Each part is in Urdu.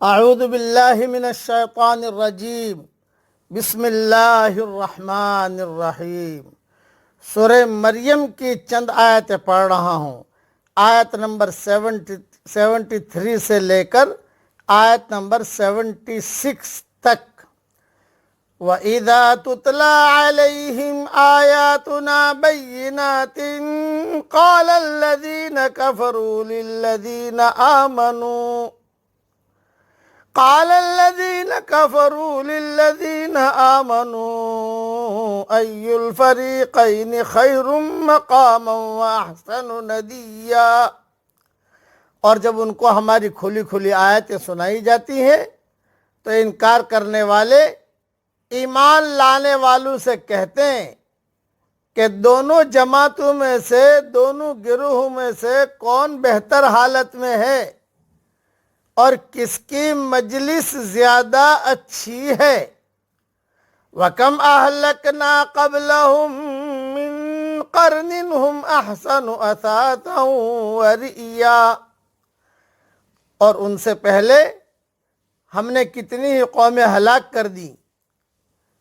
اعوذ باللہ من الشیطان الرجیم بسم اللہ الرحمن الرحیم۔ سورہ مریم کی چند آیتیں پڑھ رہا ہوں، آیت نمبر 73 سے لے کر آیت نمبر 76 تک۔ وَإِذَا تُتْلَى عَلَيْهِمْ آيَاتُنَا بَيِّنَاتٍ قَالَ الَّذِينَ كفروا للذين آمنوا أي الفريقين خير مقاما وأحسن نديا۔ اور جب ان کو ہماری کھلی کھلی آیتیں سنائی جاتی ہیں تو انکار کرنے والے ایمان لانے والوں سے کہتے ہیں کہ دونوں جماعتوں میں سے، دونوں گروہوں میں سے کون بہتر حالت میں ہے اور کس کی مجلس زیادہ اچھی ہے۔ وَكَمْ أَهْلَكْنَا قَبْلَهُمْ مِنْ قَرْنٍ هُمْ أَحْسَنُ أَثَاثًا وَرِئْيًا۔ اور ان سے پہلے ہم نے کتنی ہی قومیں ہلاک کر دی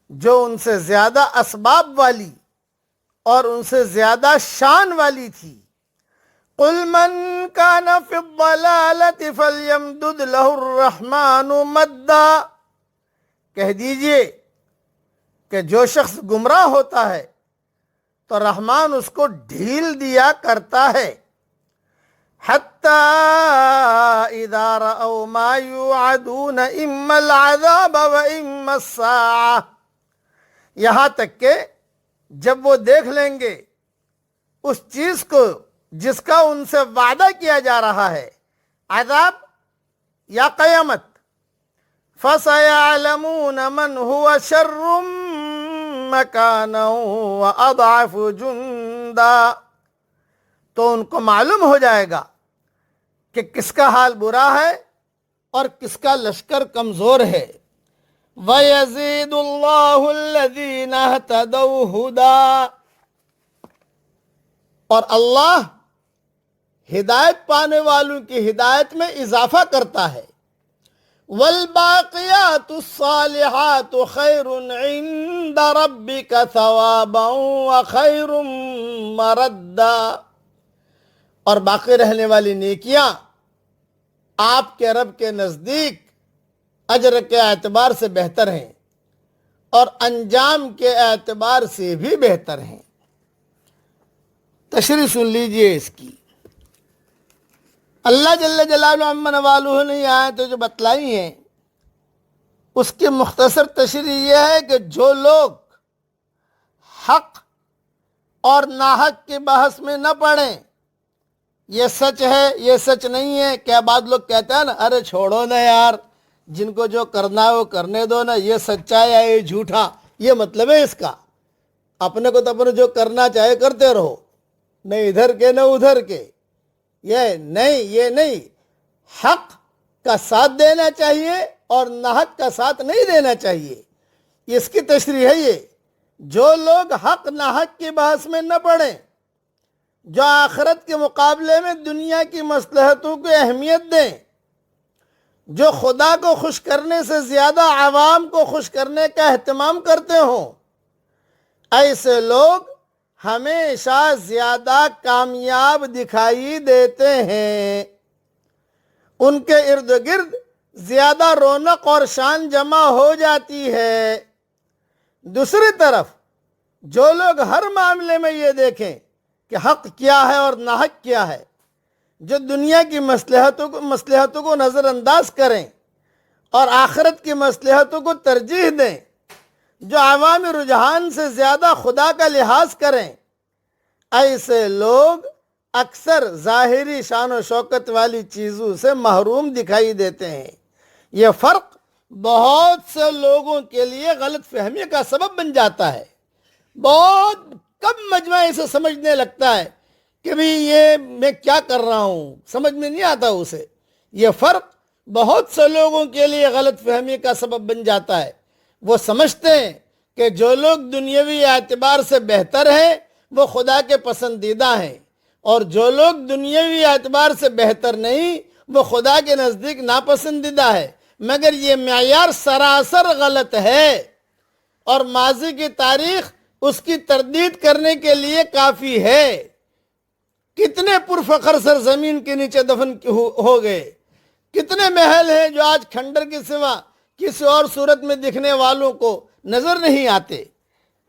جو ان سے زیادہ اسباب والی اور ان سے زیادہ شان والی تھی۔ قُلْ مَنْ كَانَ فِي الضَّلَالَةِ فَلْيَمْدُدْ لَهُ الرَّحْمَنُ مَدًّا۔ کہہ دیجئے کہ جو شخص گمراہ ہوتا ہے تو رحمان اس کو ڈھیل دیا کرتا ہے۔ حَتَّى إِذَا رَأَوْا مَا يُوعَدُونَ إِمَّا الْعَذَابَ وَإِمَّا السَّاعَةَ، یہاں تک کہ جب وہ دیکھ لیں گے اس چیز کو جس کا ان سے وعدہ کیا جا رہا ہے، عذاب یا قیامت، فَسَيَعْلَمُونَ مَنْ هُوَ شَرٌّ مَكَانًا وَأَضْعَفُ جُنْدًا، تو ان کو معلوم ہو جائے گا کہ کس کا حال برا ہے اور کس کا لشکر کمزور ہے۔ وَيَزِيدُ اللَّهُ الَّذِينَ اهْتَدَوْا هُدًى، اور اللہ ہدایت پانے والوں کی ہدایت میں اضافہ کرتا ہے۔ وَالْبَاقِيَاتُ الصَّالِحَاتُ خَيْرٌ عِندَ رَبِّكَ ثَوَابًا وَخَيْرٌ مَرَدًّا، اور باقی رہنے والی نیکیاں آپ کے رب کے نزدیک اجر کے اعتبار سے بہتر ہیں اور انجام کے اعتبار سے بھی بہتر ہیں۔ تشریح سن لیجئے اس کی۔ اللہ جل جلالہ عما نوالہ نے یہ آیتیں جو بتلائی ہیں اس کی مختصر تشریح یہ ہے کہ جو لوگ حق اور ناحق کی بحث میں نہ پڑیں، یہ سچ ہے یہ سچ نہیں ہے، کیا بعض لوگ کہتے ہیں نا، ارے چھوڑو نا یار، جن کو جو کرنا ہے وہ کرنے دو نا، یہ سچا یا یہ جھوٹا، یہ مطلب ہے اس کا۔ اپنے کو تو اپنے جو کرنا چاہے کرتے رہو، نہ ادھر کے نہ ادھر کے، یہ نہیں، حق کا ساتھ دینا چاہیے اور ناحق کا ساتھ نہیں دینا چاہیے، اس کی تشریح ہے یہ۔ جو لوگ حق ناحق کی بحث میں نہ پڑیں، جو آخرت کے مقابلے میں دنیا کی مصلحتوں کو اہمیت دیں، جو خدا کو خوش کرنے سے زیادہ عوام کو خوش کرنے کا اہتمام کرتے ہوں، ایسے لوگ ہمیشہ زیادہ کامیاب دکھائی دیتے ہیں، ان کے ارد گرد زیادہ رونق اور شان جمع ہو جاتی ہے۔ دوسری طرف جو لوگ ہر معاملے میں یہ دیکھیں کہ حق کیا ہے اور ناحق کیا ہے، جو دنیا کی مصلحتوں کو نظر انداز کریں اور آخرت کی مصلحتوں کو ترجیح دیں، جو عوامی رجحان سے زیادہ خدا کا لحاظ کریں، ایسے لوگ اکثر ظاہری شان و شوکت والی چیزوں سے محروم دکھائی دیتے ہیں۔ یہ فرق بہت سے لوگوں کے لیے غلط فہمی کا سبب بن جاتا ہے۔ بہت کم مجمع اسے سمجھنے لگتا ہے کہ بھی یہ میں کیا کر رہا ہوں، سمجھ میں نہیں آتا اسے۔ یہ فرق بہت سے لوگوں کے لیے غلط فہمی کا سبب بن جاتا ہے۔ وہ سمجھتے ہیں کہ جو لوگ دنیاوی اعتبار سے بہتر ہیں وہ خدا کے پسندیدہ ہیں، اور جو لوگ دنیاوی اعتبار سے بہتر نہیں وہ خدا کے نزدیک ناپسندیدہ ہے۔ مگر یہ معیار سراسر غلط ہے اور ماضی کی تاریخ اس کی تردید کرنے کے لیے کافی ہے۔ کتنے پرفخر سرزمین کے نیچے دفن ہو گئے، کتنے محل ہیں جو آج کھنڈر کے سوا کسی اور صورت میں دکھنے والوں کو نظر نہیں آتے۔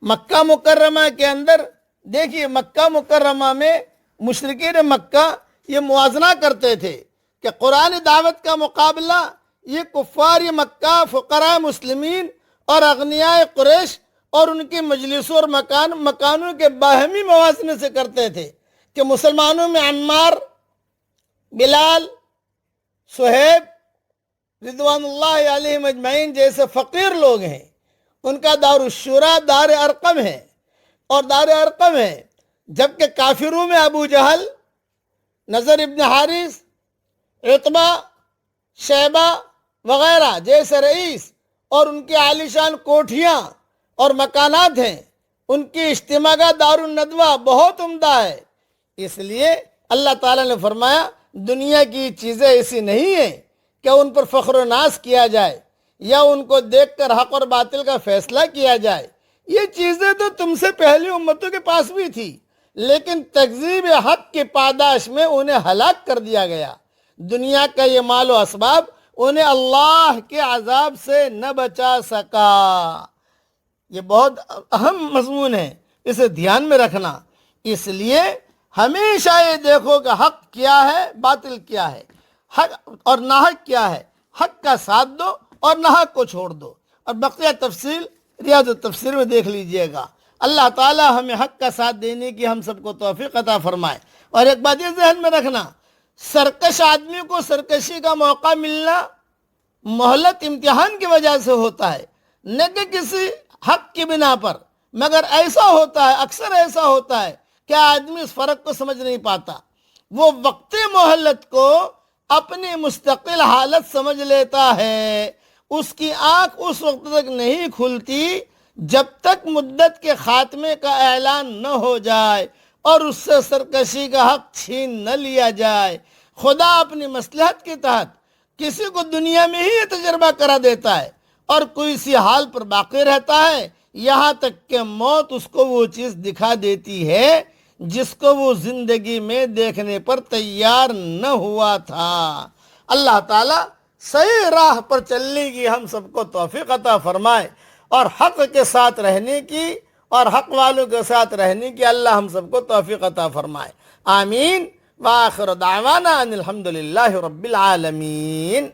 مکہ مکرمہ کے اندر دیکھیے، مکہ مکرمہ میں مشرکین مکہ یہ موازنہ کرتے تھے کہ قرآن دعوت کا مقابلہ یہ کفار مکہ، فقراء مسلمین اور اغنیاء قریش اور ان کی مجلسوں اور مکانوں کے باہمی موازنے سے کرتے تھے کہ مسلمانوں میں عمار، بلال، صہیب رضوان اللہ علیہم اجمعین جیسے فقیر لوگ ہیں، ان کا دار الشورا دار ارقم ہے اور دار ارقم ہے، جبکہ کافروں میں ابو جہل، نضر ابن حارث، عتبہ، شیبہ وغیرہ جیسے رئیس اور ان کی عالیشان کوٹھیاں اور مکانات ہیں، ان کی اجتماع کا دار الندوہ بہت عمدہ ہے۔ اس لیے اللہ تعالیٰ نے فرمایا دنیا کی چیزیں ایسی نہیں ہیں کہ ان پر فخر و ناز کیا جائے یا ان کو دیکھ کر حق اور باطل کا فیصلہ کیا جائے۔ یہ چیزیں تو تم سے پہلی امتوں کے پاس بھی تھی، لیکن تکذیب حق کی پاداش میں انہیں ہلاک کر دیا گیا۔ دنیا کا یہ مال و اسباب انہیں اللہ کے عذاب سے نہ بچا سکا۔ یہ بہت اہم مضمون ہے، اسے دھیان میں رکھنا۔ اس لیے ہمیشہ یہ دیکھو کہ حق کیا ہے، باطل کیا ہے، حق اور ناحق کیا ہے۔ حق کا ساتھ دو اور ناحق کو چھوڑ دو، اور بقیہ تفصیل ریاض التفسیر میں دیکھ لیجئے گا۔ اللہ تعالی ہمیں حق کا ساتھ دینے کی ہم سب کو توفیق عطا فرمائے۔ اور ایک بات یہ ذہن میں رکھنا، سرکش آدمی کو سرکشی کا موقع ملنا مہلت امتحان کی وجہ سے ہوتا ہے، نہ کہ کسی حق کی بنا پر، مگر ایسا ہوتا ہے، اکثر ایسا ہوتا ہے کہ آدمی اس فرق کو سمجھ نہیں پاتا، وہ وقتی مہلت کو اپنی مستقل حالت سمجھ لیتا ہے۔ اس کی آنکھ اس وقت تک نہیں کھلتی جب تک مدت کے خاتمے کا اعلان نہ ہو جائے اور اس سے سرکشی کا حق چھین نہ لیا جائے۔ خدا اپنی مصلحت کے تحت کسی کو دنیا میں ہی یہ تجربہ کرا دیتا ہے اور کوئی سی حال پر باقی رہتا ہے یہاں تک کہ موت اس کو وہ چیز دکھا دیتی ہے جس کو وہ زندگی میں دیکھنے پر تیار نہ ہوا تھا۔ اللہ تعالیٰ صحیح راہ پر چلنے کی ہم سب کو توفیق عطا فرمائے اور حق کے ساتھ رہنے کی اور حق والوں کے ساتھ رہنے کی اللہ ہم سب کو توفیق عطا فرمائے۔ آمین۔ وآخر دعوانا ان الحمدللہ رب العالمین۔